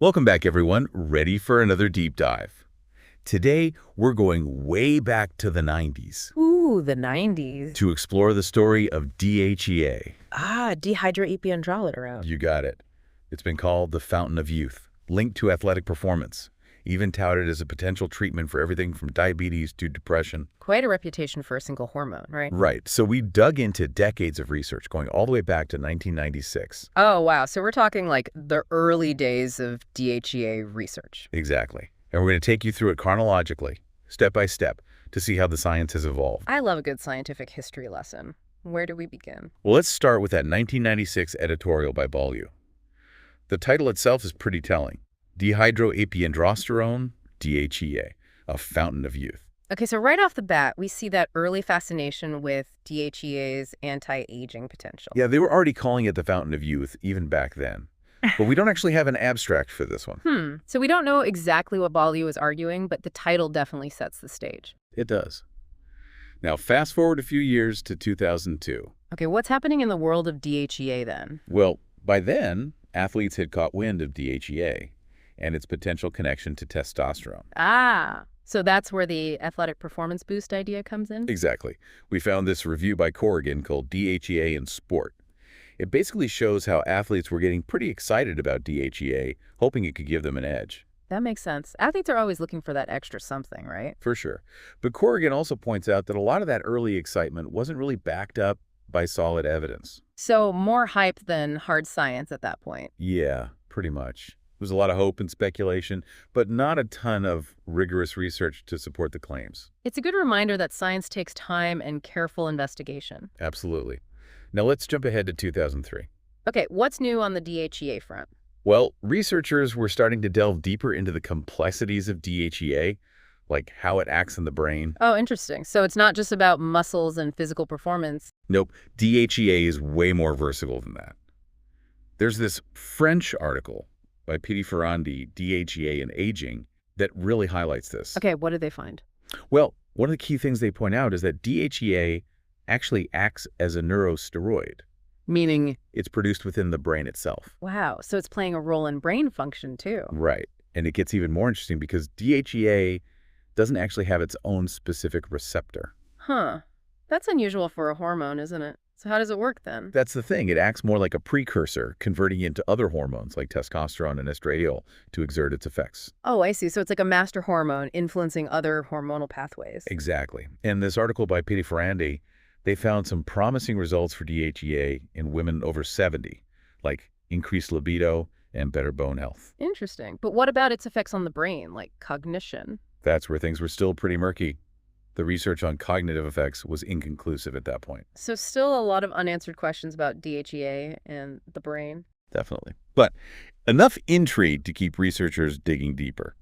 Welcome back, everyone. Ready for another deep dive. Today, we're going way back to the 90s Ooh, the 90s. to explore the story of DHEA. Dehydroepiandrosterone. You got it. It's been called the fountain of youth, linked to athletic performance, even touted as a potential treatment for everything from diabetes to depression. Quite a reputation for a single hormone, right? Right. So we dug into decades of research going all the way back to 1996. Oh, wow. So we're talking like the early days of DHEA research. Exactly. And we're going to take you through it chronologically, step by step, to see how the science has evolved. I love a good scientific history lesson. Where do we begin? Well, let's start with that 1996 editorial by Beaulieu. The title itself is pretty telling. Dehydroepiandrosterone, DHEA, a fountain of youth. Okay, so right off the bat, we see that early fascination with DHEA's anti-aging potential. Yeah, they were already calling it the fountain of youth even back then. But we don't actually have an abstract for this one. So we don't know exactly what Beaulieu is arguing, but the title definitely sets the stage. It does. Now, fast forward a few years to 2002. Okay, what's happening in the world of DHEA then? Well, by then, athletes had caught wind of DHEA and its potential connection to testosterone. So that's where the athletic performance boost idea comes in? Exactly. We found this review by Corrigan called DHEA in Sport. It basically shows how athletes were getting pretty excited about DHEA, hoping it could give them an edge. That makes sense. Athletes are always looking for that extra something, right? For sure. But Corrigan also points out that a lot of that early excitement wasn't really backed up by solid evidence. So more hype than hard science at that point. Yeah, pretty much. There was a lot of hope and speculation, but not a ton of rigorous research to support the claims. It's a good reminder that science takes time and careful investigation. Absolutely. Now let's jump ahead to 2003. Okay, what's new on the DHEA front? Well, researchers were starting to delve deeper into the complexities of DHEA, like how it acts in the brain. Oh, interesting. So it's not just about muscles and physical performance. Nope, DHEA is way more versatile than that. There's this French article by Pidi Ferrandi, DHEA and Aging, that really highlights this. Okay, what did they find? Well, one of the key things they point out is that DHEA actually acts as a neurosteroid. Meaning? It's produced within the brain itself. Wow, so it's playing a role in brain function too. Right. And it gets even more interesting because DHEA doesn't actually have its own specific receptor. Huh. That's unusual for a hormone, isn't it? So how does it work then? That's the thing. It acts more like a precursor, converting into other hormones like testosterone and estradiol to exert its effects. Oh, I see. So it's like a master hormone influencing other hormonal pathways. Exactly. In this article by Pidi Ferrandi, they found some promising results for DHEA in women over 70, like increased libido and better bone health. Interesting. But what about its effects on the brain, like cognition? That's where things were still pretty murky. The research on cognitive effects was inconclusive at that point. So still a lot of unanswered questions about DHEA and the brain. Definitely. But enough intrigue to keep researchers digging deeper.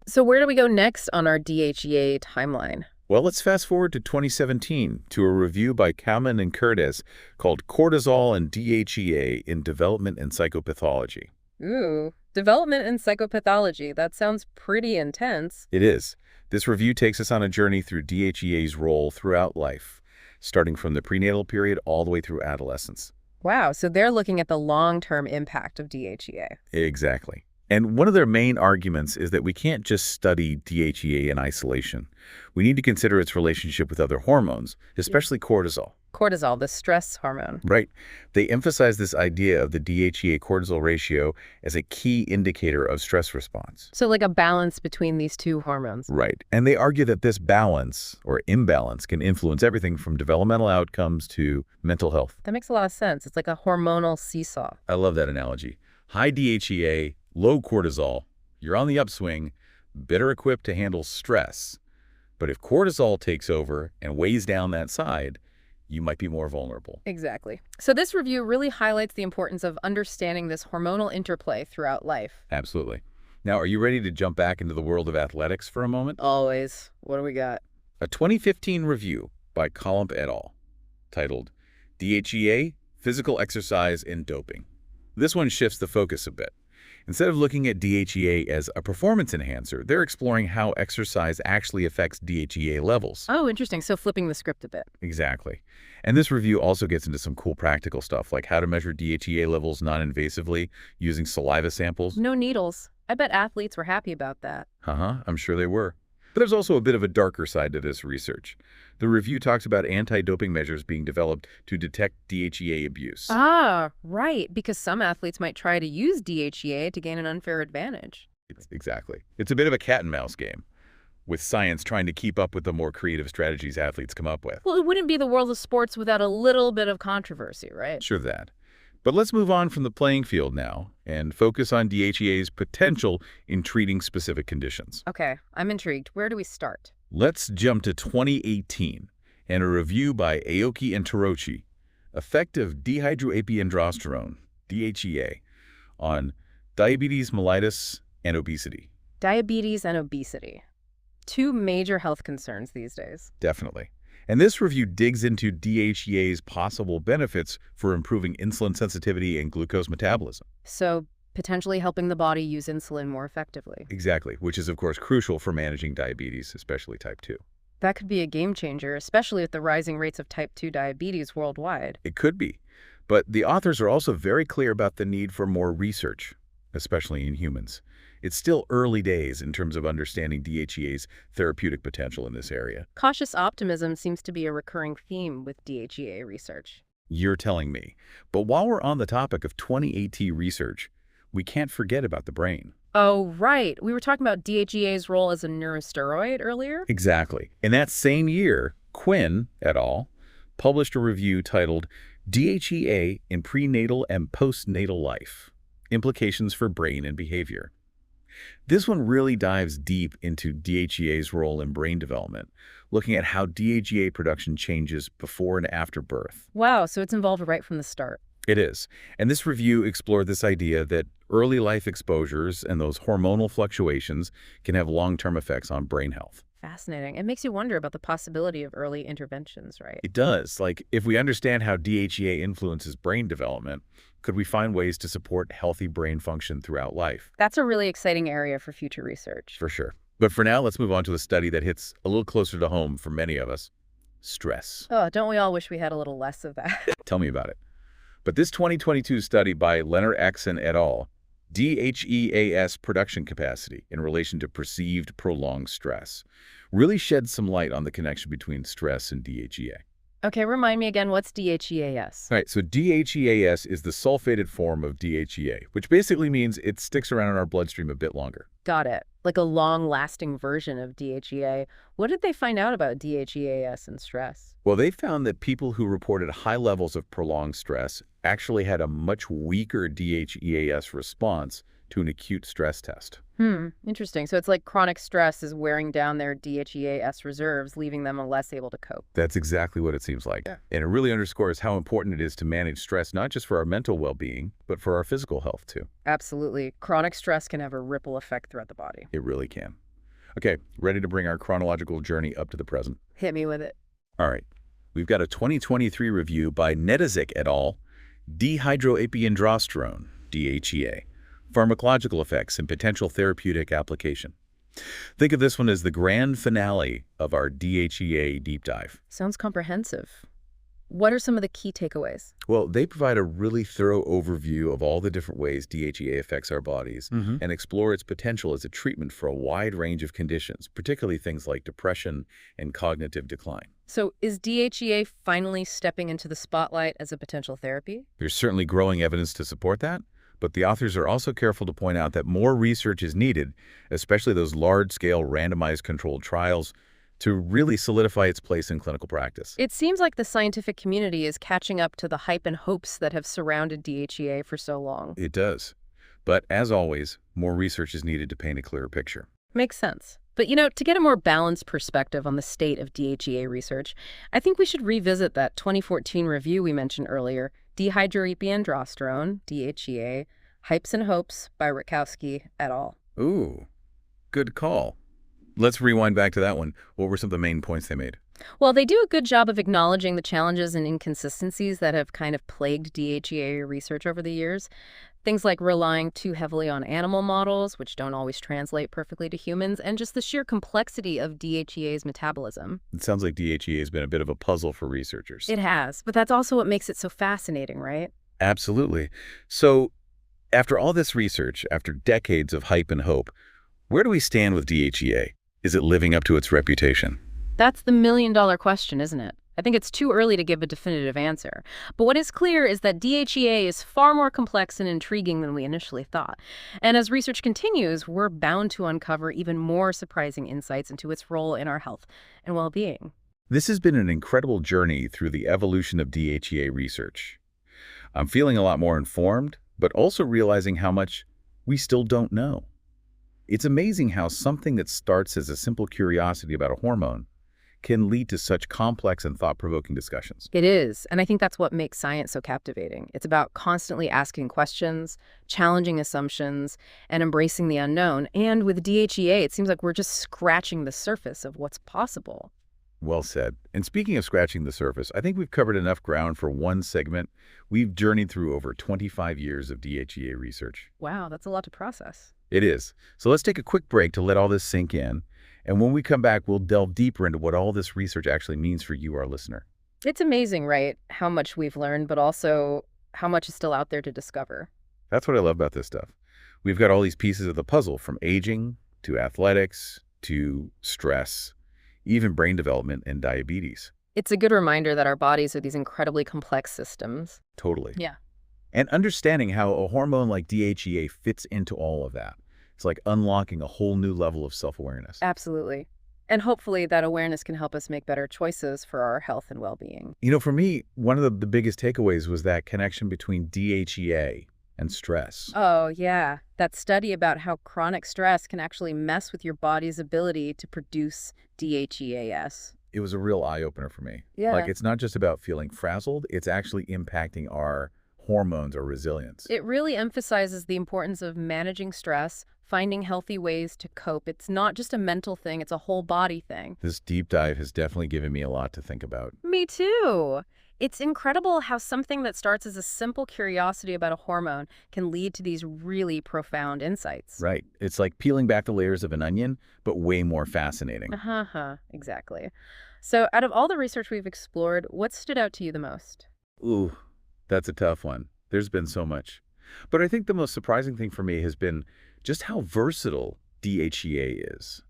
So where do we go next on our DHEA timeline? Well, let's fast forward to 2017 to a review by Kalman and Curtis called Cortisol and DHEA in Development and Psychopathology. Ooh, development and psychopathology. That sounds pretty intense. It is. This review takes us on a journey through DHEA's role throughout life, starting from the prenatal period all the way through adolescence. Wow, so they're looking at the long-term impact of DHEA. Exactly. And one of their main arguments is that we can't just study DHEA in isolation. We need to consider its relationship with other hormones, especially cortisol. Cortisol, the stress hormone. Right. They emphasize this idea of the DHEA-cortisol ratio as a key indicator of stress response. So like a balance between these two hormones. Right. And they argue that this balance or imbalance can influence everything from developmental outcomes to mental health. That makes a lot of sense. It's like a hormonal seesaw. I love that analogy. High DHEA, low cortisol, you're on the upswing, better equipped to handle stress. But if cortisol takes over and weighs down that side, you might be more vulnerable. Exactly. So this review really highlights the importance of understanding this hormonal interplay throughout life. Absolutely. Now, are you ready to jump back into the world of athletics for a moment? Always. What do we got? A 2015 review by Colump et al. Titled DHEA, Physical Exercise and Doping. This one shifts the focus a bit. Instead of looking at DHEA as a performance enhancer, they're exploring how exercise actually affects DHEA levels. Oh, interesting. So flipping the script a bit. Exactly. And this review also gets into some cool practical stuff, like how to measure DHEA levels non-invasively using saliva samples. No needles. I bet athletes were happy about that. I'm sure they were. But there's also a bit of a darker side to this research. The review talks about anti-doping measures being developed to detect DHEA abuse. Ah, right, because some athletes might try to use DHEA to gain an unfair advantage. Exactly. It's a bit of a cat and mouse game, with science trying to keep up with the more creative strategies athletes come up with. Well, it wouldn't be the world of sports without a little bit of controversy, right? Sure of that. But let's move on from the playing field now and focus on DHEA's potential in treating specific conditions. Okay, I'm intrigued. Where do we start? Let's jump to 2018 and a review by Aoki and Tarochi, effect of dehydroepiandrosterone, DHEA, on diabetes mellitus and obesity. Diabetes and obesity. Two major health concerns these days. Definitely. And this review digs into DHEA's possible benefits for improving insulin sensitivity and glucose metabolism. So, potentially helping the body use insulin more effectively. Exactly, which is of course crucial for managing diabetes, especially type 2. That could be a game changer, especially with the rising rates of type 2 diabetes worldwide. It could be. But the authors are also very clear about the need for more research, especially in humans. It's still early days in terms of understanding DHEA's therapeutic potential in this area. Cautious optimism seems to be a recurring theme with DHEA research. You're telling me. But while we're on the topic of 2018 research, we can't forget about the brain. Oh, right. We were talking about DHEA's role as a neurosteroid earlier? Exactly. In that same year, Quinn et al. Published a review titled DHEA in Prenatal and Postnatal Life, Implications for Brain and Behavior. This one really dives deep into DHEA's role in brain development, looking at how DHEA production changes before and after birth. Wow, so it's involved right from the start. It is. And this review explored this idea that early life exposures and those hormonal fluctuations can have long-term effects on brain health. Fascinating. It makes you wonder about the possibility of early interventions, right? It does. Like, if we understand how DHEA influences brain development, could we find ways to support healthy brain function throughout life? That's a really exciting area for future research. For sure. But for now, let's move on to a study that hits a little closer to home for many of us. Stress. Oh, don't we all wish we had a little less of that? Tell me about it. But this 2022 study by Leonard Axon et al., DHEA-S production capacity in relation to perceived prolonged stress, really sheds some light on the connection between stress and DHEA. Okay, remind me again, what's DHEA-S? All right, so DHEA-S is the sulfated form of DHEA, which basically means it sticks around in our bloodstream a bit longer. Got it. Like a long-lasting version of DHEA. What did they find out about DHEA-S and stress? Well, they found that people who reported high levels of prolonged stress actually had a much weaker DHEA-S response to an acute stress test. Interesting. So it's like chronic stress is wearing down their DHEA-S reserves, leaving them less able to cope. That's exactly what it seems like. Yeah. And it really underscores how important it is to manage stress, not just for our mental well-being, but for our physical health too. Absolutely. Chronic stress can have a ripple effect throughout the body. It really can. Okay, ready to bring our chronological journey up to the present? Hit me with it. All right. We've got a 2023 review by Netazik et al., Dehydroepiandrosterone, DHEA. Pharmacological effects and potential therapeutic application. Think of this one as the grand finale of our DHEA deep dive. Sounds comprehensive. What are some of the key takeaways? Well, they provide a really thorough overview of all the different ways DHEA affects our bodies and explore its potential as a treatment for a wide range of conditions, particularly things like depression and cognitive decline. So is DHEA finally stepping into the spotlight as a potential therapy? There's certainly growing evidence to support that. But the authors are also careful to point out that more research is needed, especially those large-scale randomized controlled trials, to really solidify its place in clinical practice. It seems like the scientific community is catching up to the hype and hopes that have surrounded DHEA for so long. It does. But as always, more research is needed to paint a clearer picture. Makes sense. But, to get a more balanced perspective on the state of DHEA research, I think we should revisit that 2014 review we mentioned earlier, Dehydroepiandrosterone, DHEA, Hypes and Hopes by Rutkowski et al. Ooh, good call. Let's rewind back to that one. What were some of the main points they made? Well, they do a good job of acknowledging the challenges and inconsistencies that have kind of plagued DHEA research over the years. Things like relying too heavily on animal models, which don't always translate perfectly to humans, and just the sheer complexity of DHEA's metabolism. It sounds like DHEA has been a bit of a puzzle for researchers. It has, but that's also what makes it so fascinating, right? Absolutely. So, After all this research, after decades of hype and hope, where do we stand with DHEA? Is it living up to its reputation? That's the million-dollar question, isn't it? I think it's too early to give a definitive answer. But what is clear is that DHEA is far more complex and intriguing than we initially thought. And as research continues, we're bound to uncover even more surprising insights into its role in our health and well-being. This has been an incredible journey through the evolution of DHEA research. I'm feeling a lot more informed, but also realizing how much we still don't know. It's amazing how something that starts as a simple curiosity about a hormone can lead to such complex and thought-provoking discussions. It is, and I think that's what makes science so captivating. It's about constantly asking questions, challenging assumptions, and embracing the unknown. And with DHEA, it seems like we're just scratching the surface of what's possible. Well said. And speaking of scratching the surface, I think we've covered enough ground for one segment. We've journeyed through over 25 years of DHEA research. Wow, that's a lot to process. It is. So let's take a quick break to let all this sink in. And when we come back, we'll delve deeper into what all this research actually means for you, our listener. It's amazing, right, how much we've learned, but also how much is still out there to discover. That's what I love about this stuff. We've got all these pieces of the puzzle, from aging to athletics to stress, even brain development and diabetes. It's a good reminder that our bodies are these incredibly complex systems. Totally. Yeah. And understanding how a hormone like DHEA fits into all of that. It's like unlocking a whole new level of self-awareness. Absolutely. And hopefully that awareness can help us make better choices for our health and well-being. You know, for me, one of the biggest takeaways was that connection between DHEA and stress. Oh, yeah. That study about how chronic stress can actually mess with your body's ability to produce DHEA-S. It was a real eye-opener for me. Yeah. Like, it's not just about feeling frazzled, it's actually impacting our hormones or resilience. It really emphasizes the importance of managing stress, finding healthy ways to cope. It's not just a mental thing, it's a whole body thing. This deep dive has definitely given me a lot to think about. Me too. It's incredible how something that starts as a simple curiosity about a hormone can lead to these really profound insights. Right. It's like peeling back the layers of an onion, but way more fascinating. Exactly. So out of all the research we've explored, what stood out to you the most? Ooh, that's a tough one. There's been so much. But I think the most surprising thing for me has been just how versatile DHEA is.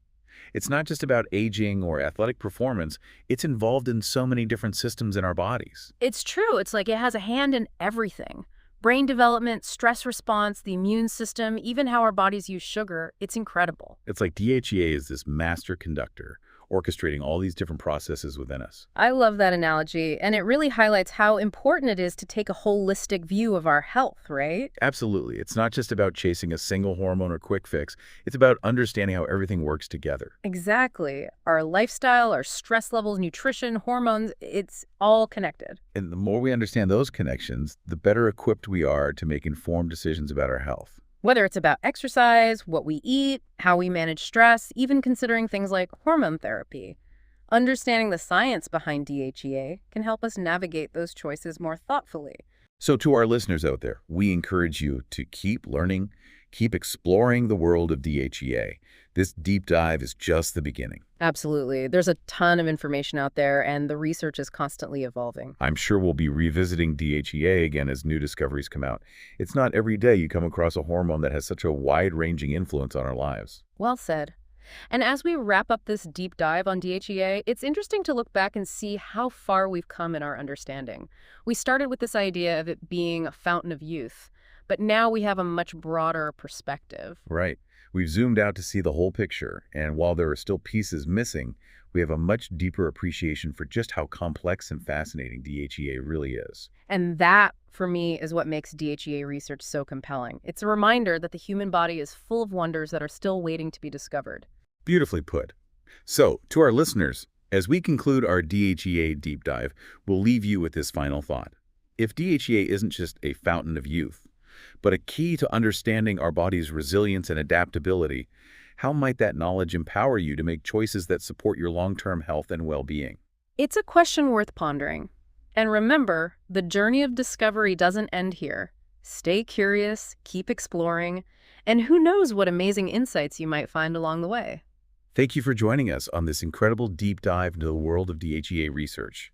It's not just about aging or athletic performance. It's involved in so many different systems in our bodies. It's true. It's like it has a hand in everything. Brain development, stress response, the immune system, even how our bodies use sugar. It's incredible. It's like DHEA is this master conductor, orchestrating all these different processes within us. I love that analogy, and it really highlights how important it is to take a holistic view of our health, right? Absolutely. It's not just about chasing a single hormone or quick fix. It's about understanding how everything works together. Exactly. Our lifestyle, our stress levels, nutrition, hormones, it's all connected. And the more we understand those connections, the better equipped we are to make informed decisions about our health. Whether it's about exercise, what we eat, how we manage stress, even considering things like hormone therapy. Understanding the science behind DHEA can help us navigate those choices more thoughtfully. So to our listeners out there, we encourage you to keep learning, keep exploring the world of DHEA. This deep dive is just the beginning. Absolutely. There's a ton of information out there, and the research is constantly evolving. I'm sure we'll be revisiting DHEA again as new discoveries come out. It's not every day you come across a hormone that has such a wide-ranging influence on our lives. Well said. And as we wrap up this deep dive on DHEA, it's interesting to look back and see how far we've come in our understanding. We started with this idea of it being a fountain of youth, but now we have a much broader perspective. Right. We've zoomed out to see the whole picture, and while there are still pieces missing, we have a much deeper appreciation for just how complex and fascinating DHEA really is. And that, for me, is what makes DHEA research so compelling. It's a reminder that the human body is full of wonders that are still waiting to be discovered. Beautifully put. So, to our listeners, as we conclude our DHEA deep dive, we'll leave you with this final thought. If DHEA isn't just a fountain of youth, but a key to understanding our body's resilience and adaptability, how might that knowledge empower you to make choices that support your long-term health and well-being? It's a question worth pondering. And remember, the journey of discovery doesn't end here. Stay curious, keep exploring, and who knows what amazing insights you might find along the way. Thank you for joining us on this incredible deep dive into the world of DHEA research.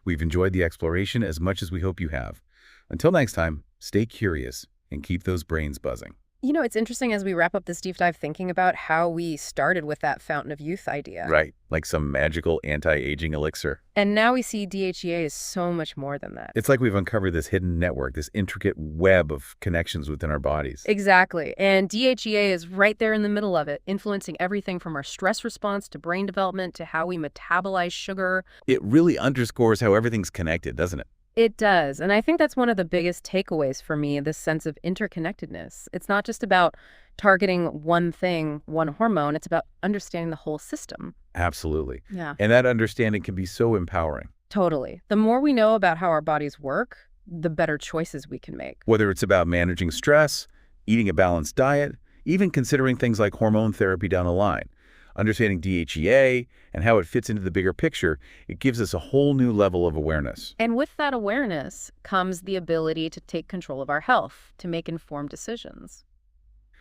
We've enjoyed the exploration as much as we hope you have. Until next time, stay curious and keep those brains buzzing. You know, it's interesting as we wrap up this deep dive thinking about how we started with that fountain of youth idea. Right, like some magical anti-aging elixir. And now we see DHEA is so much more than that. It's like we've uncovered this hidden network, this intricate web of connections within our bodies. Exactly. And DHEA is right there in the middle of it, influencing everything from our stress response to brain development to how we metabolize sugar. It really underscores how everything's connected, doesn't it? It does. And I think that's one of the biggest takeaways for me, this sense of interconnectedness. It's not just about targeting one thing, one hormone. It's about understanding the whole system. Absolutely. Yeah. And that understanding can be so empowering. Totally. The more we know about how our bodies work, the better choices we can make. Whether it's about managing stress, eating a balanced diet, even considering things like hormone therapy down the line. Understanding DHEA and how it fits into the bigger picture, it gives us a whole new level of awareness. And with that awareness comes the ability to take control of our health, to make informed decisions.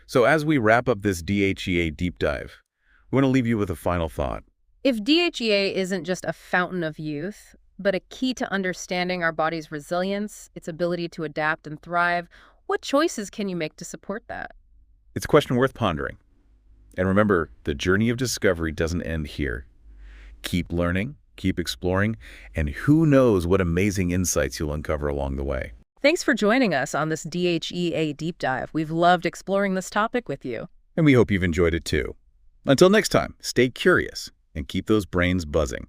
So as we wrap up this DHEA deep dive, we want to leave you with a final thought. If DHEA isn't just a fountain of youth, but a key to understanding our body's resilience, its ability to adapt and thrive, what choices can you make to support that? It's a question worth pondering. And remember, the journey of discovery doesn't end here. Keep learning, keep exploring, and who knows what amazing insights you'll uncover along the way. Thanks for joining us on this DHEA deep dive. We've loved exploring this topic with you. And we hope you've enjoyed it too. Until next time, stay curious and keep those brains buzzing.